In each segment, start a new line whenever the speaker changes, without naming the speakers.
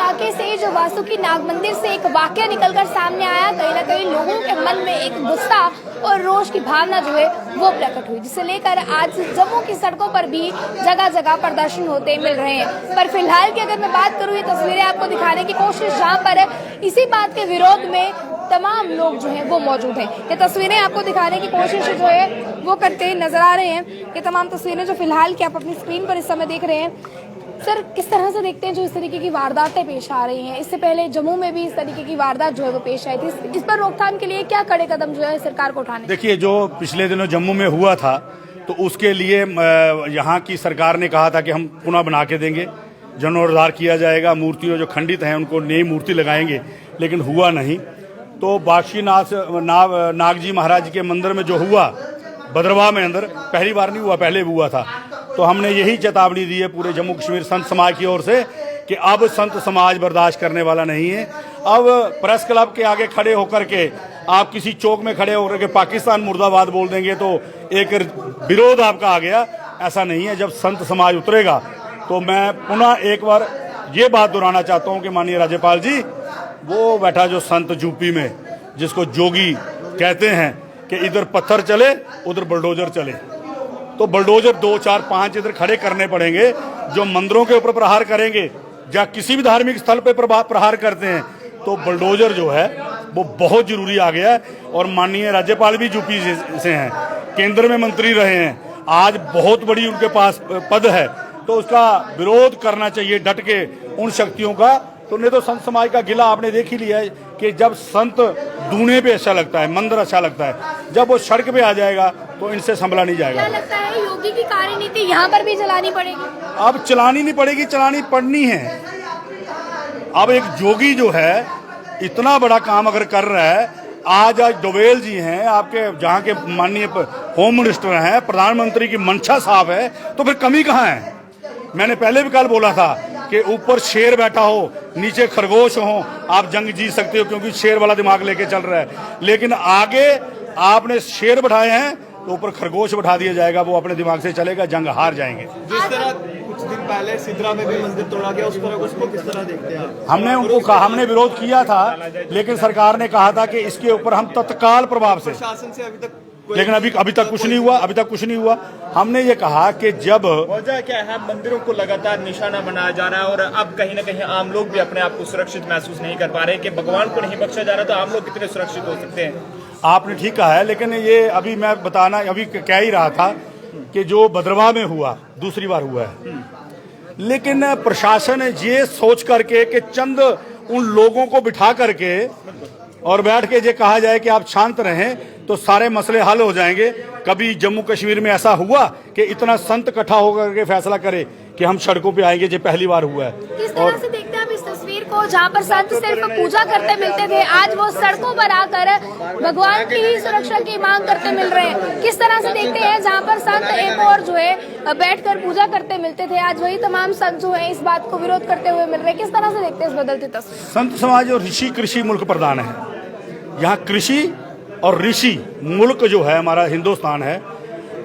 इलाके से जो वासुकी नाग मंदिर से एक वाकया निकलकर सामने आया, कहीं ना कहीं लोगों के मन में एक गुस्सा और रोष की भावना जो है वो प्रकट हुई, जिसे लेकर आज जम्मू की सड़कों पर भी जगह जगह प्रदर्शन होते मिल रहे हैं। पर फिलहाल की अगर मैं बात करूँ, ये तस्वीरें आपको दिखाने की कोशिश जहाँ पर इसी बात के विरोध में तमाम लोग जो हैं वो मौजूद हैं। ये तस्वीरें आपको दिखाने की कोशिश जो है वो करते नजर आ रहे हैं। ये तमाम तस्वीरें जो फिलहाल की आप अपनी स्क्रीन पर इस समय देख रहे हैं। सर, किस तरह से देखते हैं जो इस तरीके की वारदातें पेश आ रही हैं? इससे पहले जम्मू में भी इस तरीके की वारदात जो है वो पेश आई थी। इस पर रोकथाम के लिए क्या कड़े कदम जो है सरकार को उठाने?
देखिए, जो पिछले दिनों जम्मू में हुआ था तो उसके लिए यहाँ की सरकार ने कहा था कि हम पुनः बना के देंगे, जीर्णोद्धार किया जाएगा, मूर्तियों जो खंडित हैं उनको नई मूर्ति लगाएंगे, लेकिन हुआ नहीं। तो बाशीनाथ नाग जी महाराज के मंदिर में जो हुआ भद्रवाह में अंदर, पहली बार नहीं हुआ, पहले भी हुआ था। तो हमने यही चेतावनी दी है पूरे जम्मू कश्मीर संत समाज की ओर से कि अब संत समाज बर्दाश्त करने वाला नहीं है। अब प्रेस क्लब के आगे खड़े होकर के आप किसी चौक में खड़े होकर के पाकिस्तान मुर्दाबाद बोल देंगे तो एक विरोध आपका आ गया, ऐसा नहीं है। जब संत समाज उतरेगा तो मैं पुनः एक बार ये बात दोहराना चाहता हूँ कि माननीय राज्यपाल जी, वो बैठा जो संत यूपी में जिसको जोगी कहते हैं कि इधर पत्थर चले उधर बुलडोजर चले, तो बुलडोजर 2, 4, 5 इधर खड़े करने पड़ेंगे। जो मंदिरों के ऊपर प्रहार करेंगे या किसी भी धार्मिक स्थल पे प्रहार करते हैं तो बुलडोजर जो है वो बहुत जरूरी आ गया है। और माननीय राज्यपाल भी यूपी से हैं, केंद्र में मंत्री रहे हैं, आज बहुत बड़ी उनके पास पद है, तो उसका विरोध करना चाहिए डट के उन शक्तियों का। तो नहीं तो संत समाज का गिला आपने देख ही लिया है कि जब संत दूने पे अच्छा लगता है, मंदिर अच्छा लगता है, जब वो सड़क पे आ जाएगा तो इनसे संभला नहीं जाएगा।
क्या लगता है योगी की कार्यनीति यहाँ पर भी चलानी पड़ेगी?
अब चलानी नहीं पड़ेगी, चलानी पड़नी है। अब एक जोगी जो है इतना बड़ा काम अगर कर रहा है, आज डोवेल जी हैं आपके जहाँ के माननीय होम मिनिस्टर हैं, प्रधानमंत्री की मंशा साफ है, तो फिर कमी कहाँ है? मैंने पहले भी कल बोला था कि ऊपर शेर बैठा हो नीचे खरगोश हो, आप जंग जीत सकते हो क्योंकि शेर वाला दिमाग लेके चल रहा है। लेकिन आगे आपने शेर बैठाए हैं तो ऊपर खरगोश बैठा दिया जाएगा, वो अपने दिमाग से चलेगा, जंग हार जाएंगे।
जिस तरह कुछ दिन पहले सिद्रा में भी मंदिर तोड़ा गया, उसको किस तरह देखते हैं आप?
हमने उनको कहा, हमने विरोध किया था, लेकिन सरकार ने कहा था कि इसके ऊपर हम तत्काल प्रभाव से,
शासन से अभी तक
लेकिन अभी तक कुछ नहीं हुआ। हमने ये कहा कि जब
वजह क्या है, मंदिरों को लगातार निशाना बनाया जा रहा है और अब कहीं ना कहीं आम लोग भी अपने आप को सुरक्षित महसूस नहीं कर पा रहे कि भगवान को नहीं बख्शा जा रहा, तो आम लोग कितने सुरक्षित हो सकते हैं?
आपने ठीक कहा है, लेकिन ये अभी मैं बताना अभी कह ही रहा था कि जो भद्रवाह में हुआ दूसरी बार हुआ है, लेकिन प्रशासन ने ये सोच करके कि चंद उन लोगों को बिठा करके और बैठ के ये कहा जाए कि आप शांत रहें तो सारे मसले हल हो जाएंगे। कभी जम्मू कश्मीर में ऐसा हुआ कि इतना संत इकट्ठा होकर के फैसला करे कि हम सड़कों पे आएंगे? ये पहली बार हुआ है।
किस तरह से देखते हैं आप इस तस्वीर को, जहाँ पर संत सिर्फ पूजा करते मिलते थे, आज वो सड़कों पर आकर भगवान की ही सुरक्षा की मांग करते मिल रहे हैं? किस तरह से देखते हैं जहाँ पर संत एक और जो है बैठकर पूजा करते मिलते थे, आज वही तमाम संत जो है इस बात को विरोध करते हुए मिल रहे हैं? किस तरह से देखते हैं इस बदलती तस्वीर?
संत समाज और ऋषि कृषि मुल्क प्रधान है। यहाँ कृषि और ऋषि मुल्क जो है हमारा हिंदुस्तान है।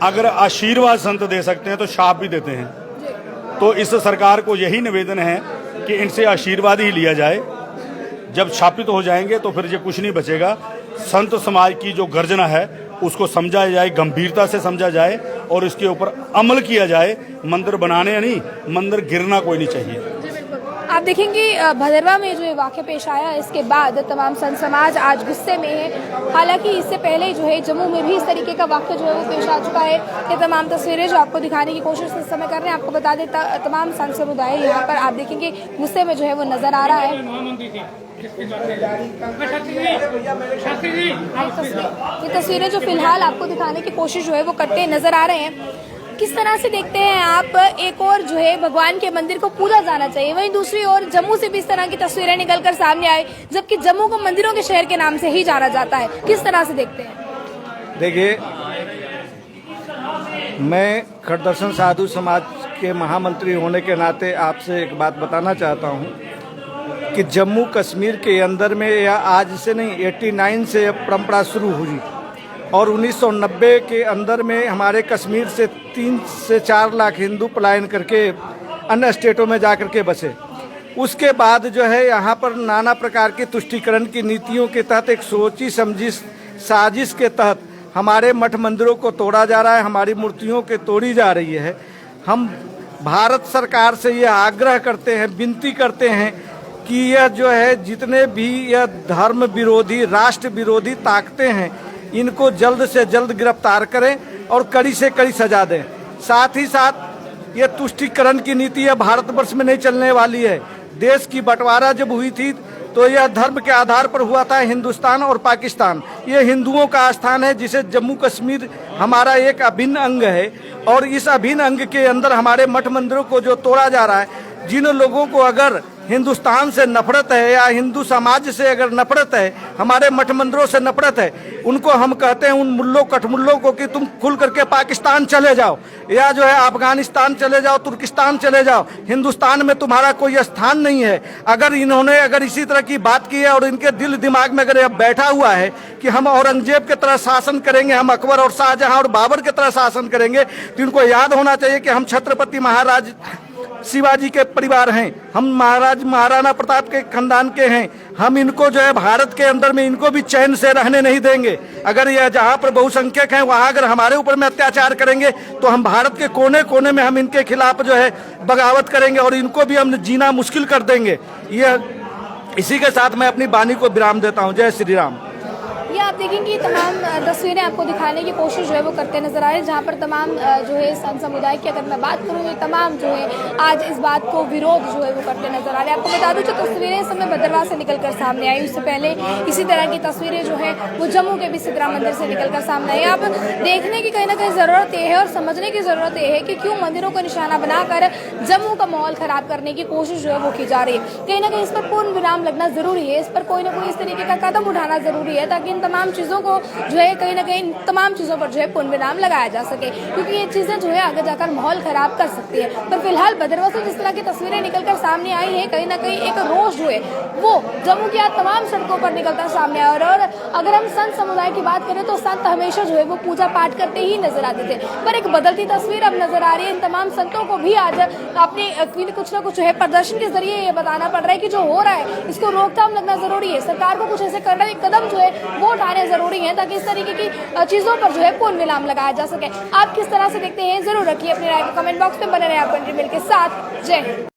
अगर आशीर्वाद संत दे सकते हैं तो शाप भी देते हैं। तो इस सरकार को यही निवेदन है कि इनसे आशीर्वाद ही लिया जाए। जब शापित हो जाएंगे तो फिर ये कुछ नहीं बचेगा। संत समाज की जो गर्जना है उसको समझा जाए, गंभीरता से समझा जाए और इसके ऊपर अमल किया जाए। मंदिर बनाने नहीं, मंदिर गिरना कोई नहीं चाहिए।
आप देखेंगे भद्रवाह में जो वाक़या पेश आया, इसके बाद तमाम संत समाज आज गुस्से में है। हालांकि इससे पहले जो है जम्मू में भी इस तरीके का वाक़या जो है वो पेश आ चुका है। ये तमाम तस्वीरें जो आपको दिखाने की कोशिश इस समय कर रहे हैं, आपको बता दें तमाम संत समुदाय यहाँ पर आप देखेंगे गुस्से में जो है वो नजर आ रहा है। ये तस्वीरें जो फिलहाल आपको दिखाने की कोशिश जो है वो करते नजर आ रहे हैं। किस तरह से देखते हैं आप, एक और जो है भगवान के मंदिर को पूजा जाना चाहिए, वहीं दूसरी ओर जम्मू से भी इस तरह की तस्वीरें निकलकर सामने आई, जबकि जम्मू को मंदिरों के शहर के नाम से ही जाना जाता है। किस तरह से देखते हैं?
देखिए, मैं खड़दर्शन साधु समाज के महामंत्री होने के नाते आपसे एक बात बताना चाहता हूं कि जम्मू कश्मीर के अंदर में या आज से नहीं 89 से परंपरा शुरू हुई और 1990 के अंदर में हमारे कश्मीर से 3 से 4 लाख हिंदू पलायन करके अन्य स्टेटों में जा कर के बसे। उसके बाद जो है यहाँ पर नाना प्रकार की तुष्टीकरण की नीतियों के तहत एक सोची समझी साजिश के तहत हमारे मठ मंदिरों को तोड़ा जा रहा है, हमारी मूर्तियों के तोड़ी जा रही है। हम भारत सरकार से यह आग्रह करते हैं, विनती करते हैं कि यह जो है जितने भी यह धर्म विरोधी, राष्ट्र विरोधी ताकतें हैं, इनको जल्द से जल्द गिरफ्तार करें और कड़ी से कड़ी सजा दें। साथ ही साथ ये तुष्टीकरण की नीति है भारतवर्ष में नहीं चलने वाली है। देश की बंटवारा जब हुई थी तो यह धर्म के आधार पर हुआ था, हिंदुस्तान और पाकिस्तान। ये हिंदुओं का स्थान है, जिसे जम्मू कश्मीर हमारा एक अभिन्न अंग है, और इस अभिन्न अंग के अंदर हमारे मठ मंदिरों को जो तोड़ा जा रहा है, जिन लोगों को अगर हिंदुस्तान से नफरत है या हिंदू समाज से अगर नफरत है, हमारे मठ मंदिरों से नफरत है, उनको हम कहते हैं, उन मुल्लों कठमुल्लों को, कि तुम खुल करके पाकिस्तान चले जाओ या जो है अफगानिस्तान चले जाओ, तुर्किस्तान चले जाओ, हिंदुस्तान में तुम्हारा कोई स्थान नहीं है। अगर इन्होंने अगर इसी तरह की बात की है और इनके दिल दिमाग में अगर यह बैठा हुआ है कि हम औरंगजेब की तरह शासन करेंगे, हम अकबर और शाहजहां और बाबर की तरह शासन करेंगे, तो इनको याद होना चाहिए कि हम छत्रपति महाराज शिवाजी के परिवार हैं, हम महाराज महाराणा प्रताप के खानदान के हैं। हम इनको जो है भारत के अंदर में इनको भी चैन से रहने नहीं देंगे। अगर यह जहाँ पर बहुसंख्यक हैं वहाँ अगर हमारे ऊपर में अत्याचार करेंगे तो हम भारत के कोने कोने में हम इनके खिलाफ जो है बगावत करेंगे और इनको भी हम जीना मुश्किल कर देंगे। यह इसी के साथ मैं अपनी वाणी को विराम देता हूँ। जय श्री राम।
ये आप देखेंगे तमाम तस्वीरें आपको दिखाने की कोशिश जो है वो करते नजर आ रहे हैं, जहाँ पर तमाम जो है संत समुदाय की अगर मैं बात करूँ तो तमाम जो है आज इस बात को विरोध जो है वो करते नजर आ रहे हैं। आपको बता दूं जो तस्वीरें इस समय भद्रवाह से निकलकर सामने आई, उससे पहले इसी तरह की तस्वीरें जो है वो जम्मू के भी सिद्धरा मंदिर से निकलकर सामने आई। अब देखने की कहीं ना कहीं जरूरत ये है और समझने की जरूरत ये है कि क्यों मंदिरों को निशाना बनाकर जम्मू का माहौल खराब करने की कोशिश जो है वो की जा रही है। कहीं ना कहीं इस पर पूर्ण विराम लगना जरूरी है, इस पर कोई ना कोई इस तरीके का कदम उठाना जरूरी है, ताकि इन तमाम चीज़ों को जो है कहीं ना कहीं तमाम चीज़ों पर जो है पूर्ण विराम लगाया जा सके, क्योंकि ये चीज़ें जो है आगे जाकर माहौल खराब कर सकती है। पर फिलहाल भद्रवाह से जिस तरह की तस्वीरें निकलकर सामने आई है, कहीं ना कहीं एक रोष जो है वो जम्मू की आज तमाम सड़कों पर निकलता सामने आया। और अगर हम संत समुदाय की बात करें तो संत हमेशा जो है वो पूजा पाठ करते ही नजर आते थे, पर एक बदलती तस्वीर अब नजर आ रही है। इन तमाम संतों को भी आज अपने कुछ ना कुछ जो है प्रदर्शन के जरिए ये बताना पड़ रहा है कि जो हो रहा है इसको रोकथाम लगना जरूरी है। सरकार को कुछ ऐसे करना कदम जो है वो उठाने जरूरी है, ताकि इस तरीके की चीजों पर जो है पूर्ण विराम लगाया जा सके। आप किस तरह से देखते हैं जरूर रखिए अपनी राय को कमेंट बॉक्स में, बने रहे आप कंट्रीमेल के साथ। जय हिंद।